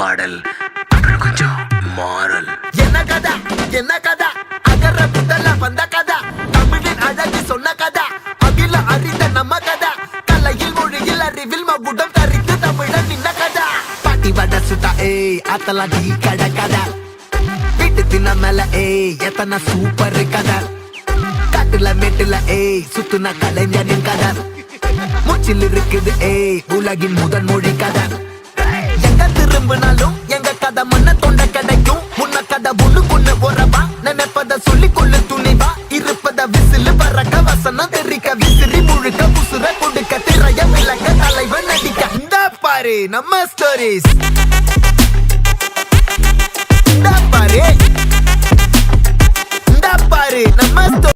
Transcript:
பாடல் அப்புறம் கொஞ்சம் மாறல். என்ன கதா என்ன கதா அகர முதல்ல வந்த கதா தமிழின் அழகு சொன்ன கதா அகில அறிந்த நம்ம கதா கலையில் மொழியில் அறிவில் மகுடம் தரித்து தமிழன் நின்ன கதா பாட்டி வட சுட்டா ஏய் அத்தலா டீ கட கதா வீட்டு தின்ன மேல ஏய் எத்தனை சூப்பர் கதா காட்டுல மேட்டுல ஏய் சுத்துன கலைஞனின் கதா மூச்சில் இருக்குது ஏய் உலகின் முதல் மொழி கதா எங்க திரும்பினாலும் எங்க கதை மண்ண தொண்ட கிடைக்கும் முன்ன கதை ஒண்ணுக்குன்னு உறவா நினைப்பத சொல்லி கொள்ளு துணிவா இருப்பத விசிலு பறக்க வசனம் தெரிக்க விசிறி முழுக்க புசுர கொடுக்க திரைய விளக்க தலைவன் நடிக்க இந்த பாரு நம்ம ஸ்டோரிஸ் இந்த பாரு நம்ம